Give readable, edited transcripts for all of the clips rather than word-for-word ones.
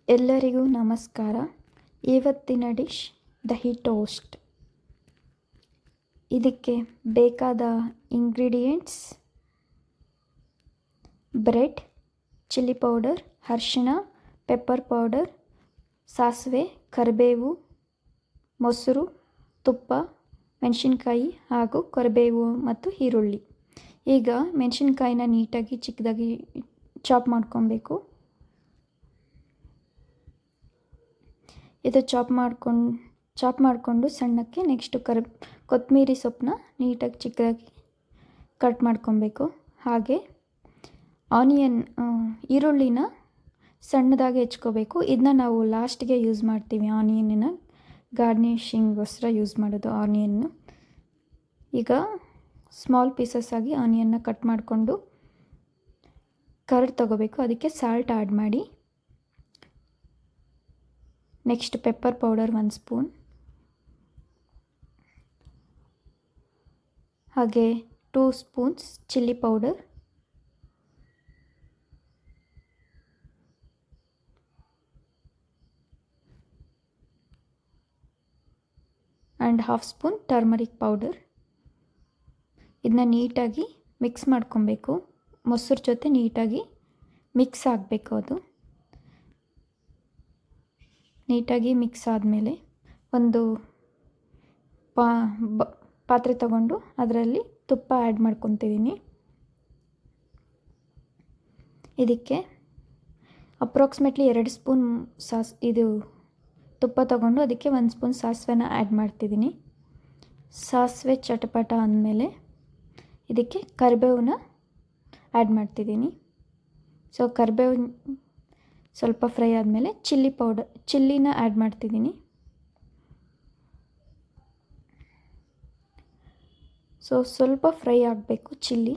ಎಲ್ಲರಿಗೂ ನಮಸ್ಕಾರ. ಇವತ್ತಿನ ಡಿಶ್ ದಹಿ ಟೋಸ್ಟ್. ಇದಕ್ಕೆ ಬೇಕಾದ ಇಂಗ್ರೀಡಿಯೆಂಟ್ಸ್: ಬ್ರೆಡ್, ಚಿಲ್ಲಿ ಪೌಡರ್, ಅರಿಶಿಣ, ಪೆಪ್ಪರ್ ಪೌಡರ್, ಸಾಸಿವೆ, ಕರಿಬೇವು, ಮೊಸರು, ತುಪ್ಪ, ಮೆಣಸಿನ್ಕಾಯಿ ಹಾಗೂ ಕರಿಬೇವು ಮತ್ತು ಈರುಳ್ಳಿ. ಈಗ ಮೆಣಸಿನ್ಕಾಯಿನ ನೀಟಾಗಿ ಚಿಕ್ಕದಾಗಿ ಚಾಪ್ ಮಾಡ್ಕೊಬೇಕು. ಇದು ಚಾಪ್ ಮಾಡಿಕೊಂಡು ಸಣ್ಣಕ್ಕೆ ನೆಕ್ಸ್ಟು ಕೊತ್ತಂಬರಿ ಸೊಪ್ಪನ್ನ ನೀಟಾಗಿ ಚಿಕ್ಕದಾಗಿ ಕಟ್ ಮಾಡ್ಕೊಬೇಕು. ಹಾಗೆ ಈರುಳ್ಳಿನ ಸಣ್ಣದಾಗಿ ಹೆಚ್ಕೋಬೇಕು. ಇದನ್ನ ನಾವು ಲಾಸ್ಟ್ಗೆ ಯೂಸ್ ಮಾಡ್ತೀವಿ. ಆನಿಯನ್ನ ಗಾರ್ನಿಷಿಂಗ್ಗೋಸ್ಕರ ಯೂಸ್ ಮಾಡೋದು ಆನಿಯನ್ನು. ಈಗ ಸ್ಮಾಲ್ ಪೀಸಸ್ ಆಗಿ ಆನಿಯನ್ನ ಕಟ್ ಮಾಡಿಕೊಂಡು ಕರ್ಡ್ ತಗೋಬೇಕು. ಅದಕ್ಕೆ ಸಾಲ್ಟ್ ಆ್ಯಡ್ ಮಾಡಿ. ನೆಕ್ಸ್ಟ್ ಪೆಪ್ಪರ್ ಪೌಡರ್ 1 ಸ್ಪೂನ್, ಹಾಗೆ 2 spoons chilli powder, and 1/2 spoon turmeric powder. ಇದನ್ನ ನೀಟಾಗಿ ಮಿಕ್ಸ್ ಮಾಡ್ಕೊಬೇಕು. ಮೊಸರು ಜೊತೆ ನೀಟಾಗಿ ಮಿಕ್ಸ್ ಆಗಬೇಕು. ಅದು ನೀಟಾಗಿ ಮಿಕ್ಸ್ ಆದಮೇಲೆ ಒಂದು ಪಾತ್ರೆ ತಗೊಂಡು ಅದರಲ್ಲಿ ತುಪ್ಪ ಆ್ಯಡ್ ಮಾಡ್ಕೊತಿದ್ದೀನಿ. ಇದಕ್ಕೆ ಅಪ್ರಾಕ್ಸಿಮೇಟ್ಲಿ 2 ಸ್ಪೂನ್ ತುಪ್ಪ ತಗೊಂಡು ಅದಕ್ಕೆ 1 ಸ್ಪೂನ್ ಸಾಸಿವೆನ ಆ್ಯಡ್ ಮಾಡ್ತಿದ್ದೀನಿ. ಸಾಸಿವೆ ಚಟಪಟ ಅಂದಮೇಲೆ ಇದಕ್ಕೆ ಕರಿಬೇವನ್ನ ಆ್ಯಡ್ ಮಾಡ್ತಿದ್ದೀನಿ. ಸೊ ಕರಿಬೇವು ಸ್ವಲ್ಪ ಫ್ರೈ ಆದಮೇಲೆ ಚಿಲ್ಲಿನ ಆ್ಯಡ್ ಮಾಡ್ತಿದ್ದೀನಿ. ಸೊ ಸ್ವಲ್ಪ ಫ್ರೈ ಆಗಬೇಕು. ಚಿಲ್ಲಿ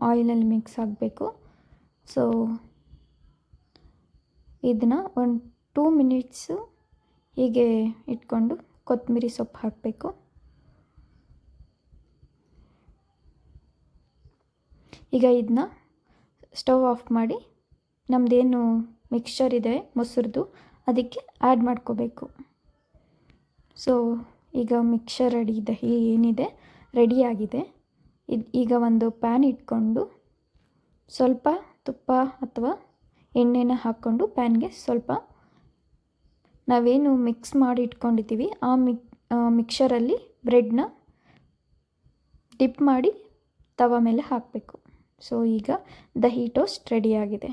ಆಯಿಲಲ್ಲಿ ಮಿಕ್ಸ್ ಆಗಬೇಕು. ಸೊ ಇದನ್ನು ಒಂದು 2 ಮಿನಿಟ್ಸು ಹೀಗೆ ಇಟ್ಕೊಂಡು ಕೊತ್ತಂಬರಿ ಸೊಪ್ಪು ಹಾಕಬೇಕು. ಈಗ ಇದನ್ನ ಸ್ಟವ್ ಆಫ್ ಮಾಡಿ ನಮ್ಮದೇನು ಮಿಕ್ಸ್ಚರ್ ಇದೆ ಮೊಸರದು ಅದಕ್ಕೆ ಆ್ಯಡ್ ಮಾಡ್ಕೋಬೇಕು. ಸೊ ಈಗ ಮಿಕ್ಸ್ಚರ್ ದಹಿ ಏನಿದೆ ರೆಡಿಯಾಗಿದೆ. ಈಗ ಒಂದು ಪ್ಯಾನ್ ಇಟ್ಕೊಂಡು ಸ್ವಲ್ಪ ತುಪ್ಪ ಅಥವಾ ಎಣ್ಣೆನ ಹಾಕ್ಕೊಂಡು ಪ್ಯಾನ್ಗೆ ಸ್ವಲ್ಪ ನಾವೇನು ಮಿಕ್ಸ್ ಮಾಡಿ ಇಟ್ಕೊಂಡಿದ್ದೀವಿ ಆ ಮಿಕ್ಸ್ಚರಲ್ಲಿ ಬ್ರೆಡ್ನ ಡಿಪ್ ಮಾಡಿ ತವ ಮೇಲೆ ಹಾಕಬೇಕು. ಸೊ ಈಗ ದಹಿ ಟೋಸ್ಟ್ ರೆಡಿಯಾಗಿದೆ.